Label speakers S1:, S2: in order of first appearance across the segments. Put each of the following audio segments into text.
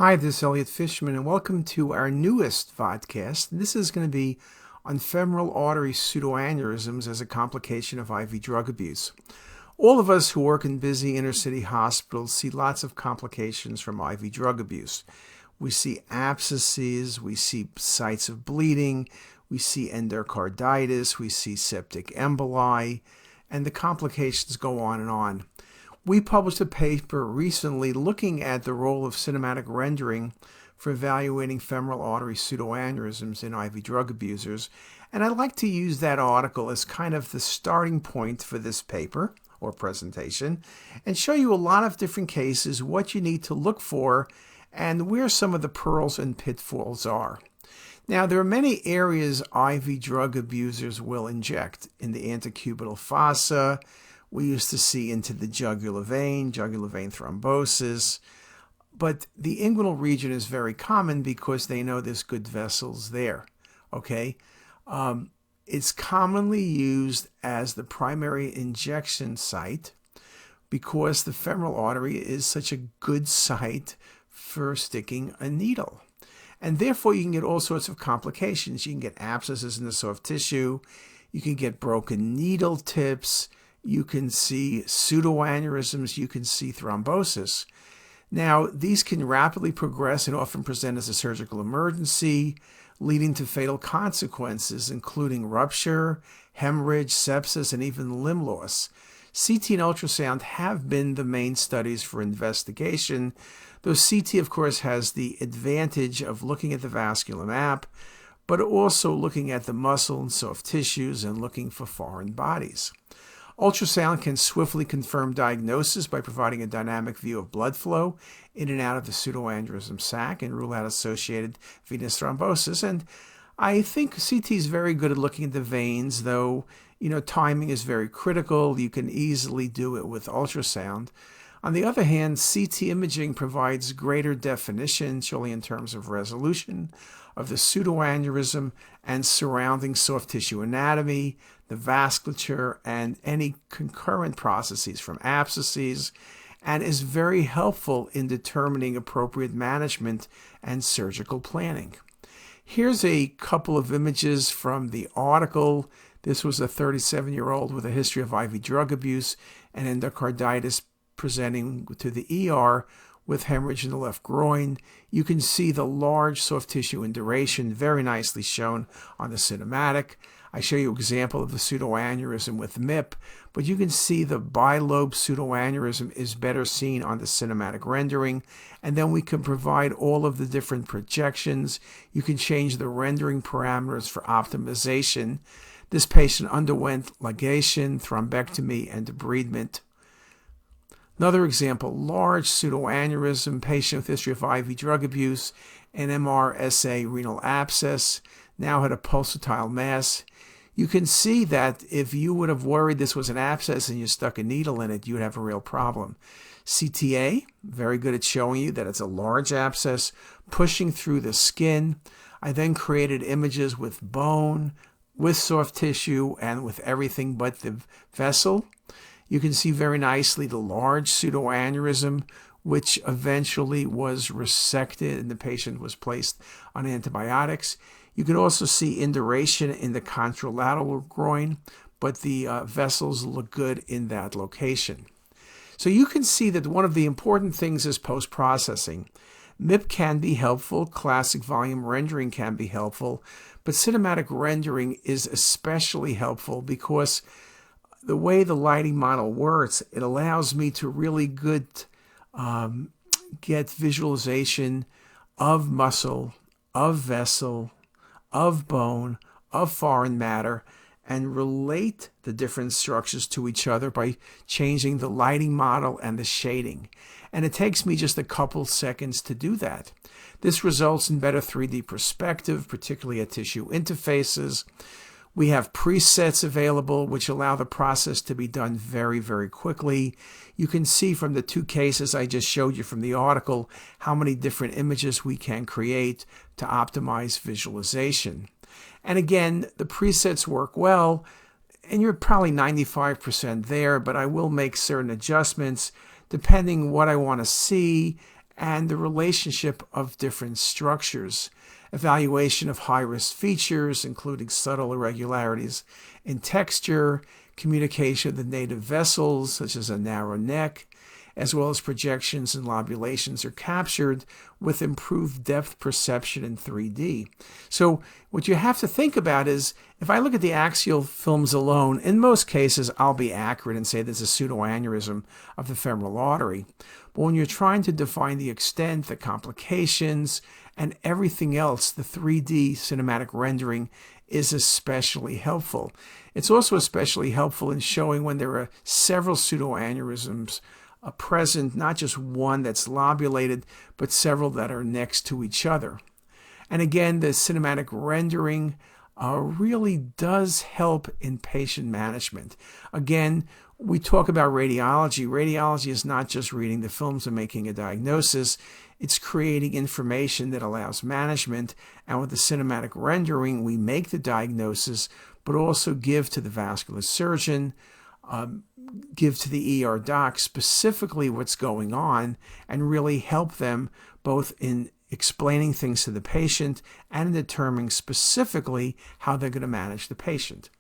S1: Hi, this is Elliot Fishman, and welcome to our newest vodcast. This is going to be on femoral artery pseudoaneurysms as a complication of IV drug abuse. All of us who work in busy inner-city hospitals see lots of complications from IV drug abuse. We see abscesses, we see sites of bleeding, we see endocarditis, we see septic emboli, and the complications go on and on. We published a paper recently looking at the role of cinematic rendering for evaluating femoral artery pseudoaneurysms in IV drug abusers, and I'd like to use that article as kind of the starting point for this paper or presentation and show you a lot of different cases, what you need to look for, and where some of the pearls and pitfalls are. Now, there are many areas IV drug abusers will inject: in the antecubital fossa. We used to see into the jugular vein thrombosis, but the inguinal region is very common because they know there's good vessels there, okay? It's commonly used as the primary injection site because the femoral artery is such a good site for sticking a needle. And therefore, you can get all sorts of complications. You can get abscesses in the soft tissue. You can get broken needle tips. You can see pseudoaneurysms, you can see thrombosis. Now, these can rapidly progress and often present as a surgical emergency, leading to fatal consequences, including rupture, hemorrhage, sepsis, and even limb loss. CT and ultrasound have been the main studies for investigation, though CT, of course, has the advantage of looking at the vascular map, but also looking at the muscle and soft tissues and looking for foreign bodies. Ultrasound can swiftly confirm diagnosis by providing a dynamic view of blood flow in and out of the pseudoaneurysm sac and rule out associated venous thrombosis. And I think CT is very good at looking at the veins, though, timing is very critical. You can easily do it with ultrasound. On the other hand, CT imaging provides greater definition, surely in terms of resolution, of the pseudoaneurysm and surrounding soft tissue anatomy, the vasculature, and any concurrent processes from abscesses, and is very helpful in determining appropriate management and surgical planning. Here's a couple of images from the article. This was a 37-year-old with a history of IV drug abuse and endocarditis presenting to the ER with hemorrhage in the left groin. You can see the large soft tissue induration, very nicely shown on the cinematic. I show you an example of the pseudoaneurysm with MIP, but you can see the bilobe pseudoaneurysm is better seen on the cinematic rendering. And then we can provide all of the different projections. You can change the rendering parameters for optimization. This patient underwent ligation, thrombectomy, and debridement. Another example, large pseudoaneurysm, patient with history of IV drug abuse, an MRSA renal abscess, now had a pulsatile mass. You can see that if you would have worried this was an abscess and you stuck a needle in it, you would have a real problem. CTA, very good at showing you that it's a large abscess pushing through the skin. I then created images with bone, with soft tissue, and with everything but the vessel. You can see very nicely the large pseudoaneurysm, which eventually was resected and the patient was placed on antibiotics. You can also see induration in the contralateral groin, but the vessels look good in that location. So you can see that one of the important things is post-processing. MIP can be helpful, classic volume rendering can be helpful, but cinematic rendering is especially helpful because the way the lighting model works, it allows me to really good get visualization of muscle, of vessel, of bone, of foreign matter, and relate the different structures to each other by changing the lighting model and the shading. And it takes me just a couple seconds to do that. This results in better 3D perspective, particularly at tissue interfaces. We have presets available which allow the process to be done very, very quickly. You can see from the two cases I just showed you from the article how many different images we can create to optimize visualization. And again, the presets work well, and you're probably 95% there, but I will make certain adjustments depending what I want to see and the relationship of different structures, evaluation of high-risk features, including subtle irregularities in texture, communication of the native vessels, such as a narrow neck, as well as projections and lobulations are captured with improved depth perception in 3D. So what you have to think about is, if I look at the axial films alone, in most cases I'll be accurate and say there's a pseudoaneurysm of the femoral artery. But when you're trying to define the extent, the complications, and everything else, the 3D cinematic rendering is especially helpful. It's also especially helpful in showing when there are several pseudoaneurysms present, not just one that's lobulated, but several that are next to each other. And again, the cinematic rendering really does help in patient management. Again, we talk about radiology. Radiology is not just reading the films and making a diagnosis. It's creating information that allows management. And with the cinematic rendering, we make the diagnosis, but also give to the vascular surgeon, give to the ER doc specifically what's going on, and really help them both in explaining things to the patient and in determining specifically how they're going to manage the patient.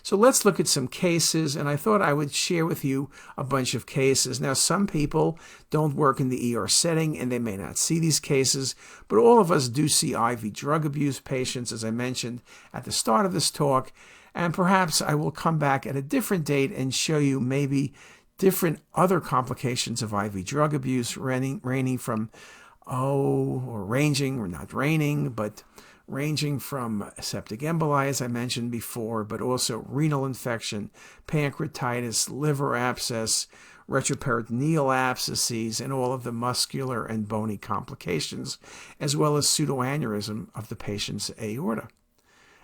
S1: So let's look at some cases, and I thought I would share with you a bunch of cases. Now, some people don't work in the ER setting and they may not see these cases, but all of us do see IV drug abuse patients, as I mentioned at the start of this talk, and perhaps I will come back at a different date and show you maybe different other complications of IV drug abuse, ranging from septic emboli, as I mentioned before, but also renal infection, pancreatitis, liver abscess, retroperitoneal abscesses, and all of the muscular and bony complications, as well as pseudoaneurysm of the patient's aorta.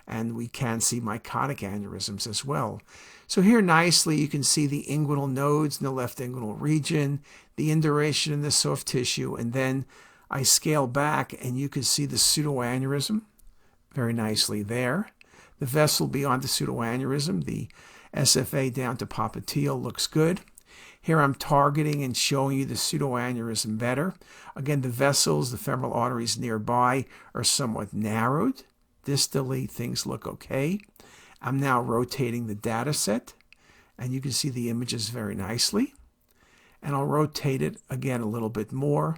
S1: And we can see mycotic aneurysms as well. So here nicely you can see the inguinal nodes in the left inguinal region, the induration in the soft tissue, and then I scale back and you can see the pseudoaneurysm very nicely there. The vessel beyond the pseudoaneurysm, the SFA down to popliteal, looks good. Here I'm targeting and showing you the pseudoaneurysm better. Again, the vessels, the femoral arteries nearby are somewhat narrowed. Distally, things look okay. I'm now rotating the data set, and you can see the images very nicely. And I'll rotate it again a little bit more.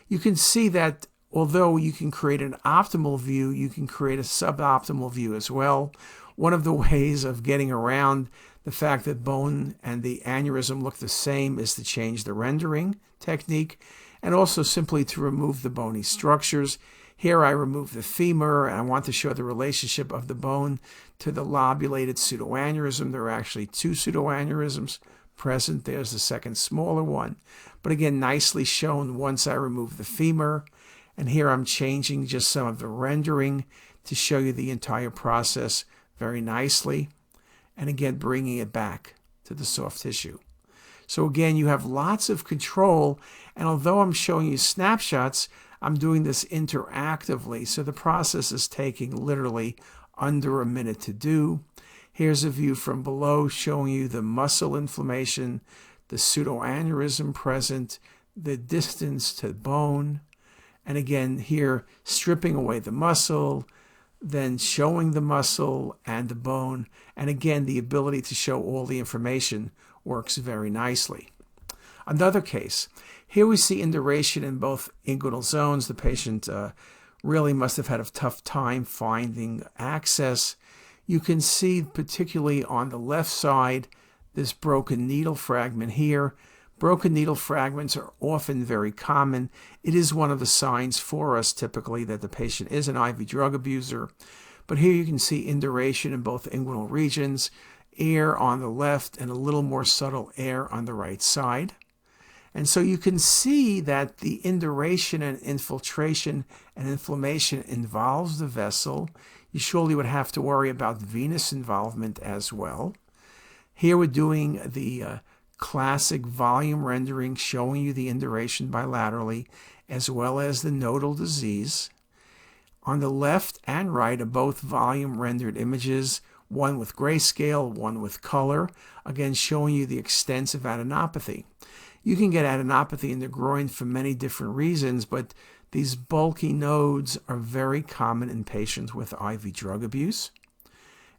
S1: You can see that although you can create an optimal view, you can create a suboptimal view as well. One of the ways of getting around the fact that bone and the aneurysm look the same is to change the rendering technique, and also simply to remove the bony structures. Here I remove the femur, and I want to show the relationship of the bone to the lobulated pseudoaneurysm. There are actually two pseudoaneurysms present. There's the second smaller one. But again, nicely shown once I remove the femur. And here I'm changing just some of the rendering to show you the entire process very nicely. And again, bringing it back to the soft tissue. So again, you have lots of control. And although I'm showing you snapshots, I'm doing this interactively, so the process is taking literally under a minute to do. Here's a view from below showing you the muscle inflammation, the pseudoaneurysm present, the distance to bone, and again here stripping away the muscle, then showing the muscle and the bone, and again the ability to show all the information works very nicely. Another case. Here we see induration in both inguinal zones. The patient really must have had a tough time finding access. You can see particularly on the left side this broken needle fragment here. Broken needle fragments are often very common. It is one of the signs for us typically that the patient is an IV drug abuser. But here you can see induration in both inguinal regions, air on the left and a little more subtle air on the right side. And so you can see that the induration and infiltration and inflammation involves the vessel. You surely would have to worry about venous involvement as well. Here we're doing the classic volume rendering, showing you the induration bilaterally, as well as the nodal disease. On the left and right are both volume rendered images, one with grayscale, one with color, again showing you the extensive adenopathy. You can get adenopathy in the groin for many different reasons, but these bulky nodes are very common in patients with IV drug abuse.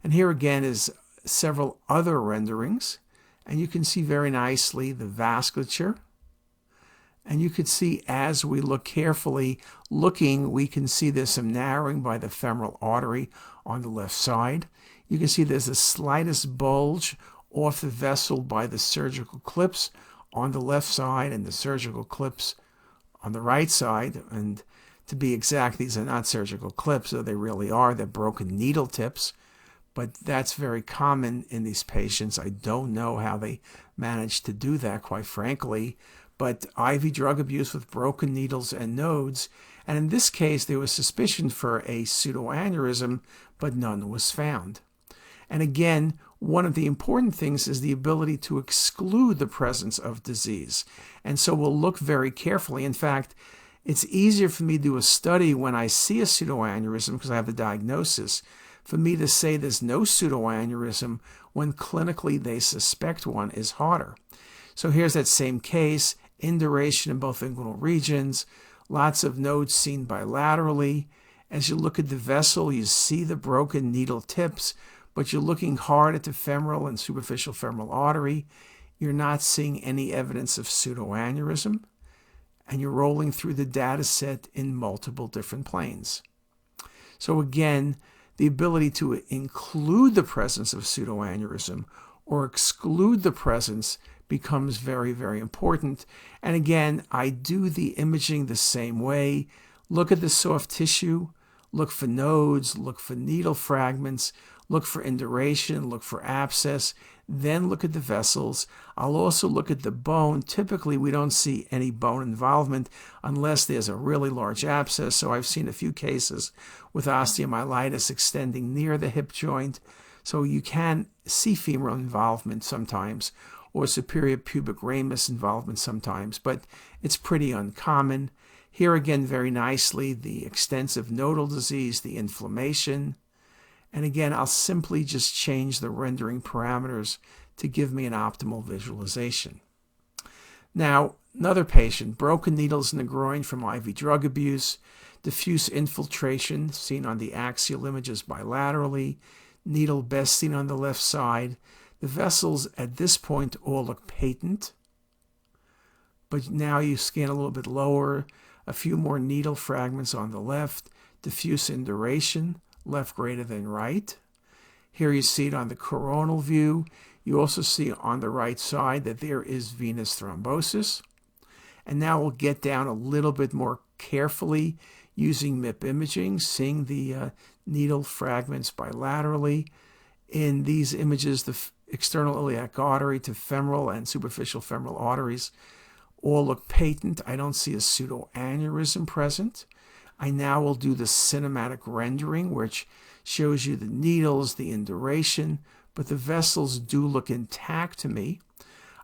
S1: And here again is several other renderings, and you can see very nicely the vasculature. And you can see as we look carefully, we can see there's some narrowing by the femoral artery on the left side. You can see there's the slightest bulge off the vessel by the surgical clips on the left side and the surgical clips on the right side. And to be exact, these are not surgical clips, though they really are. They're broken needle tips. But that's very common in these patients. I don't know how they managed to do that, quite frankly. But IV drug abuse with broken needles and nodes. And in this case, there was suspicion for a pseudoaneurysm, but none was found. And again, one of the important things is the ability to exclude the presence of disease. And so we'll look very carefully. In fact, it's easier for me to do a study when I see a pseudoaneurysm because I have the diagnosis, for me to say there's no pseudoaneurysm when clinically they suspect one is harder. So here's that same case, induration in both inguinal regions, lots of nodes seen bilaterally. As you look at the vessel, you see the broken needle tips, but you're looking hard at the femoral and superficial femoral artery. You're not seeing any evidence of pseudoaneurysm, and you're rolling through the data set in multiple different planes. So again, the ability to include the presence of pseudoaneurysm or exclude the presence becomes very, very important. And again, I do the imaging the same way. Look at the soft tissue, look for nodes, look for needle fragments, look for induration, look for abscess, then look at the vessels. I'll also look at the bone. Typically, we don't see any bone involvement unless there's a really large abscess. So I've seen a few cases with osteomyelitis extending near the hip joint. So you can see femoral involvement sometimes, or superior pubic ramus involvement sometimes, but it's pretty uncommon. Here again, very nicely, the extensive nodal disease, the inflammation. And again, I'll simply just change the rendering parameters to give me an optimal visualization. Now, another patient, broken needles in the groin from IV drug abuse, diffuse infiltration seen on the axial images bilaterally, needle best seen on the left side. The vessels at this point all look patent, but now you scan a little bit lower, a few more needle fragments on the left, diffuse induration, left greater than right. Here you see it on the coronal view. You also see on the right side that there is venous thrombosis. And now we'll get down a little bit more carefully using MIP imaging, seeing the needle fragments bilaterally. In these images, the external iliac artery to femoral and superficial femoral arteries all look patent. I don't see a pseudoaneurysm present. I now will do the cinematic rendering, which shows you the needles, the induration, but the vessels do look intact to me.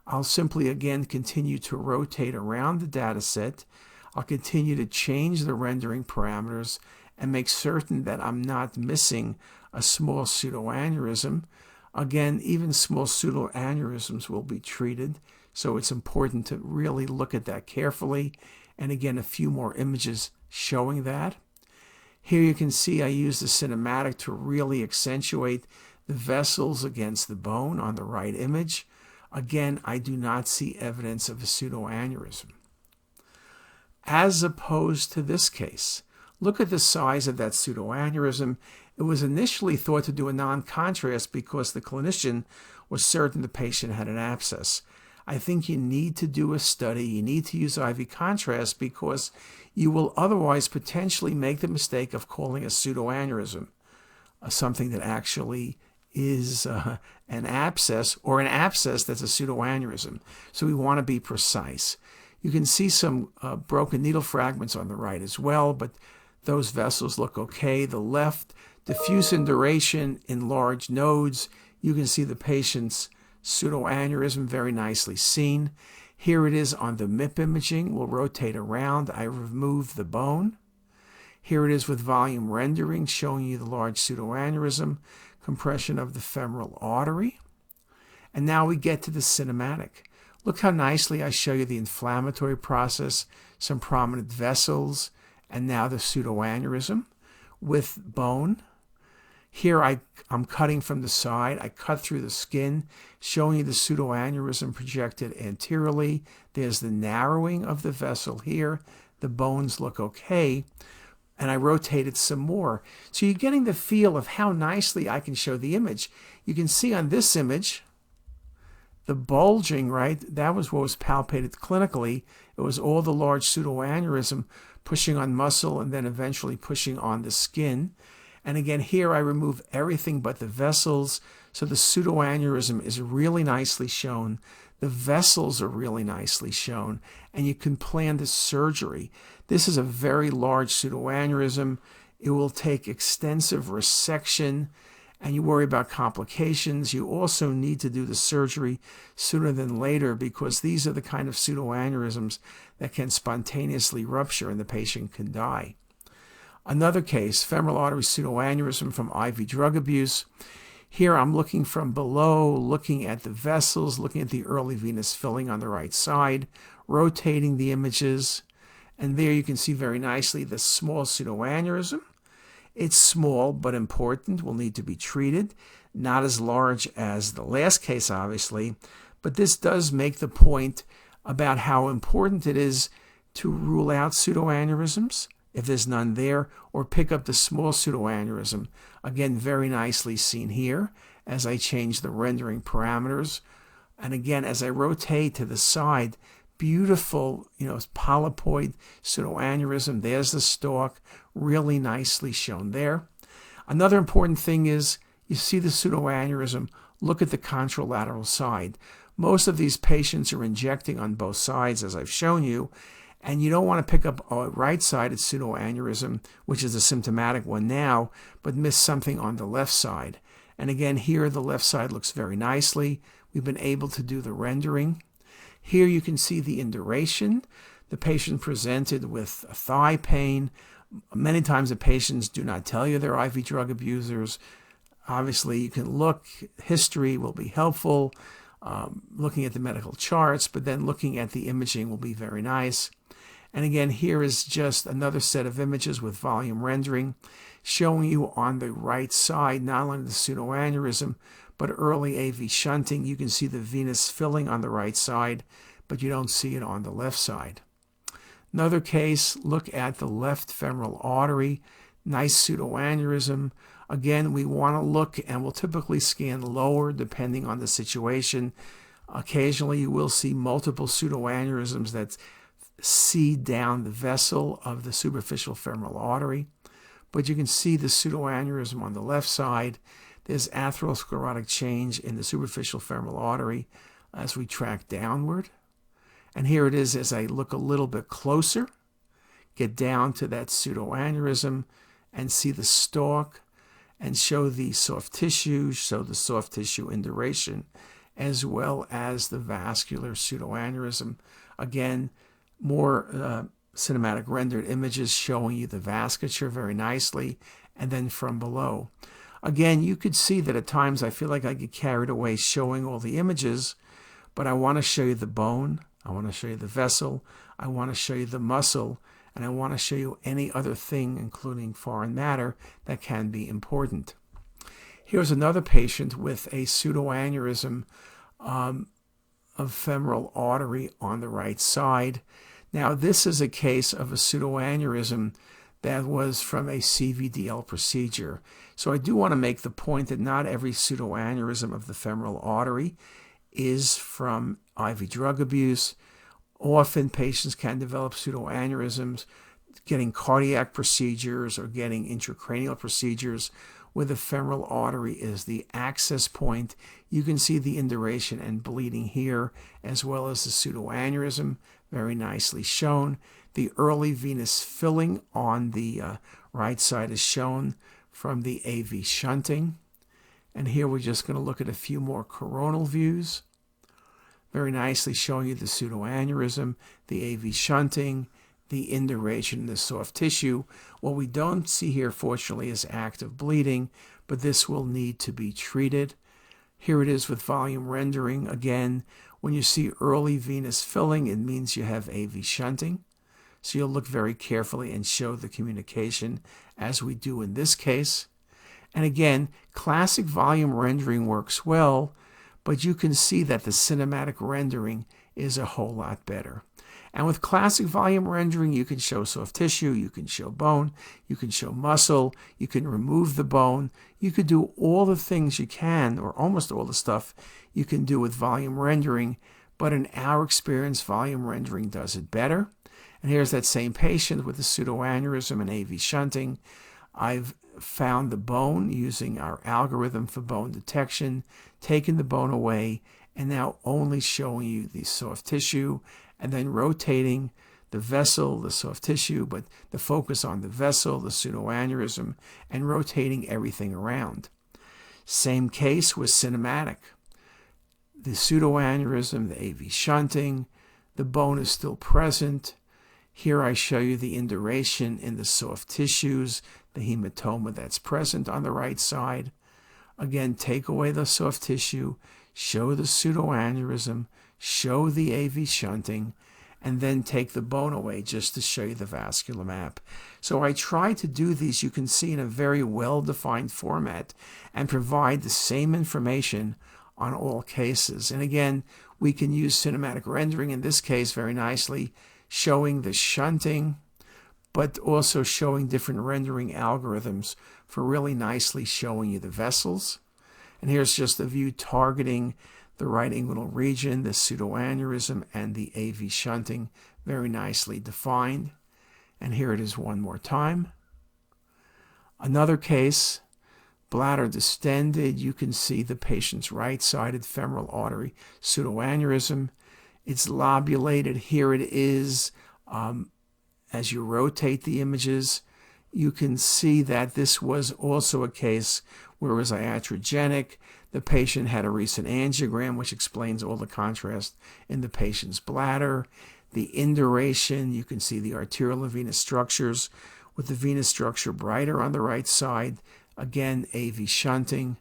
S1: I'll simply again continue to rotate around the data set. I'll continue to change the rendering parameters and make certain that I'm not missing a small pseudoaneurysm. Again, even small pseudoaneurysms will be treated, so it's important to really look at that carefully. And again, a few more images showing that. Here you can see I use the cinematic to really accentuate the vessels against the bone on the right image. Again, I do not see evidence of a pseudoaneurysm. As opposed to this case, look at the size of that pseudoaneurysm. It was initially thought to do a non-contrast because the clinician was certain the patient had an abscess. I think you need to do a study. You need to use IV contrast because you will otherwise potentially make the mistake of calling a pseudoaneurysm something that actually is an abscess, or an abscess that's a pseudoaneurysm. So we want to be precise. You can see some broken needle fragments on the right as well, but those vessels look okay. The left, diffuse induration in large nodes. You can see the patient's pseudoaneurysm very nicely seen. Here it is on the MIP imaging. We'll rotate around. I remove the bone. Here it is with volume rendering, showing you the large pseudoaneurysm, compression of the femoral artery. And now we get to the cinematic. Look how nicely I show you the inflammatory process, some prominent vessels, and now the pseudoaneurysm with bone. Here I'm cutting from the side. I cut through the skin, showing you the pseudoaneurysm projected anteriorly. There's the narrowing of the vessel here. The bones look okay. And I rotate it some more. So you're getting the feel of how nicely I can show the image. You can see on this image, the bulging, right? That was what was palpated clinically. It was all the large pseudoaneurysm pushing on muscle and then eventually pushing on the skin. And again, here I remove everything but the vessels. So the pseudoaneurysm is really nicely shown. The vessels are really nicely shown. And you can plan the surgery. This is a very large pseudoaneurysm. It will take extensive resection, and you worry about complications. You also need to do the surgery sooner than later because these are the kind of pseudoaneurysms that can spontaneously rupture and the patient can die. Another case, femoral artery pseudoaneurysm from IV drug abuse. Here I'm looking from below, looking at the vessels, looking at the early venous filling on the right side, rotating the images. And there you can see very nicely the small pseudoaneurysm. It's small but important, will need to be treated. Not as large as the last case, obviously, but this does make the point about how important it is to rule out pseudoaneurysms if there's none there, or pick up the small pseudoaneurysm. Again, very nicely seen here as I change the rendering parameters. And again, as I rotate to the side, beautiful, polypoid pseudoaneurysm. There's the stalk, really nicely shown there. Another important thing is you see the pseudoaneurysm. Look at the contralateral side. Most of these patients are injecting on both sides, as I've shown you, and you don't want to pick up a right-sided pseudoaneurysm, which is a symptomatic one now, but miss something on the left side. And again, here the left side looks very nicely. We've been able to do the rendering. Here you can see the induration. The patient presented with thigh pain. Many times the patients do not tell you they're IV drug abusers. Obviously, you can look. History will be helpful. Looking at the medical charts, but then looking at the imaging will be very nice. And again, here is just another set of images with volume rendering, showing you on the right side not only the pseudoaneurysm, but early AV shunting. You can see the venous filling on the right side, but you don't see it on the left side. Another case, look at the left femoral artery, nice pseudoaneurysm. Again, we want to look, and we'll typically scan lower depending on the situation. Occasionally, you will see multiple pseudoaneurysms that seed down the vessel of the superficial femoral artery. But you can see the pseudoaneurysm on the left side. There's atherosclerotic change in the superficial femoral artery as we track downward. And here it is as I look a little bit closer, get down to that pseudoaneurysm and see the stalk and show the soft tissue, show the soft tissue induration, as well as the vascular pseudoaneurysm. Again, more cinematic rendered images showing you the vasculature very nicely, and then from below. Again, you could see that at times I feel like I get carried away showing all the images, but I want to show you the bone, I want to show you the vessel, I want to show you the muscle, and I want to show you any other thing, including foreign matter, that can be important. Here's another patient with a pseudoaneurysm of femoral artery on the right side. Now, this is a case of a pseudoaneurysm that was from a CVDL procedure. So I do want to make the point that not every pseudoaneurysm of the femoral artery is from IV drug abuse. Often patients can develop pseudoaneurysms getting cardiac procedures or getting intracranial procedures where the femoral artery is the access point. You can see the induration and bleeding here, as well as the pseudoaneurysm, very nicely shown. The early venous filling on the right side is shown from the AV shunting. And here we're just going to look at a few more coronal views. Very nicely showing you the pseudoaneurysm, the AV shunting, the induration, the soft tissue. What we don't see here, fortunately, is active bleeding, but this will need to be treated. Here it is with volume rendering. Again, when you see early venous filling, it means you have AV shunting. So you'll look very carefully and show the communication as we do in this case. And again, classic volume rendering works well, but you can see that the cinematic rendering is a whole lot better. And with classic volume rendering, you can show soft tissue, you can show bone, you can show muscle, you can remove the bone. You could do all the things you can, or almost all the stuff you can do with volume rendering, but in our experience, volume rendering does it better. And here's that same patient with the pseudoaneurysm and AV shunting. I've found the bone using our algorithm for bone detection, taken the bone away, and now only showing you the soft tissue, and then rotating the vessel, the soft tissue, but the focus on the vessel, the pseudoaneurysm, and rotating everything around. Same case with cinematic. The pseudoaneurysm, the AV shunting, the bone is still present. Here I show you the induration in the soft tissues, the hematoma that's present on the right side. Again, take away the soft tissue, show the pseudoaneurysm, show the AV shunting, and then take the bone away just to show you the vascular map. So I try to do these, you can see, in a very well-defined format and provide the same information on all cases. And again, we can use cinematic rendering in this case very nicely, showing the shunting, but also showing different rendering algorithms for really nicely showing you the vessels. And here's just a view targeting the right inguinal region, the pseudoaneurysm, and the AV shunting, very nicely defined. And here it is one more time. Another case, bladder distended. You can see the patient's right-sided femoral artery pseudoaneurysm. It's lobulated. Here it is. As you rotate the images, you can see that this was also a case where it was iatrogenic. The patient had a recent angiogram, which explains all the contrast in the patient's bladder. The induration, you can see the arterial and venous structures, with the venous structure brighter on the right side. Again, AV shunting.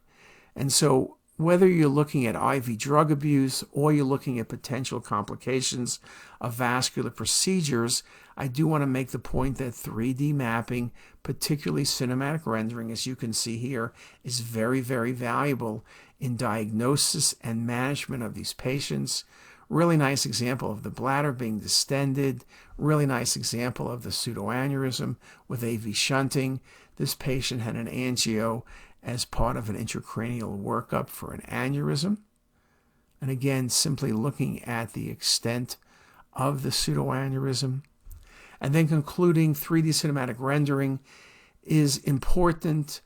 S1: And so whether you're looking at IV drug abuse or you're looking at potential complications of vascular procedures, I do want to make the point that 3D mapping, particularly cinematic rendering, as you can see here, is very, very valuable in diagnosis and management of these patients. Really nice example of the bladder being distended. Really nice example of the pseudoaneurysm with AV shunting. This patient had an angio as part of an intracranial workup for an aneurysm. And again, simply looking at the extent of the pseudoaneurysm. And then concluding, 3D cinematic rendering is important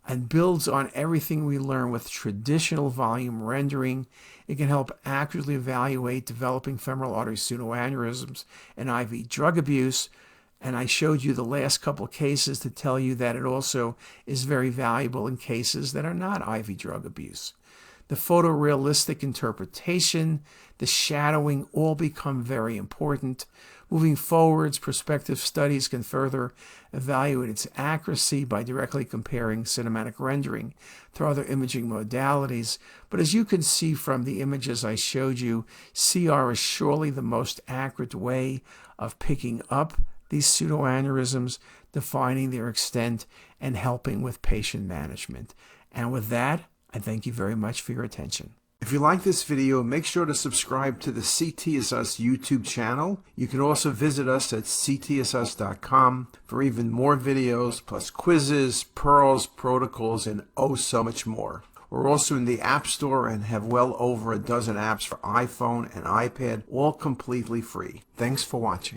S1: and builds on everything we learn with traditional volume rendering. It can help accurately evaluate developing femoral artery pseudoaneurysms and IV drug abuse. And I showed you the last couple of cases to tell you that it also is very valuable in cases that are not IV drug abuse. The photorealistic interpretation, the shadowing all become very important. Moving forwards, prospective studies can further evaluate its accuracy by directly comparing cinematic rendering to other imaging modalities. But as you can see from the images I showed you, CR is surely the most accurate way of picking up these pseudoaneurysms, defining their extent, and helping with patient management. And with that, I thank you very much for your attention. If you like this video, make sure to subscribe to the CTisus YouTube channel. You can also visit us at ctisus.com for even more videos, plus quizzes, pearls, protocols, and oh so much more. We're also in the App Store and have well over a dozen apps for iPhone and iPad, all completely free. Thanks for watching.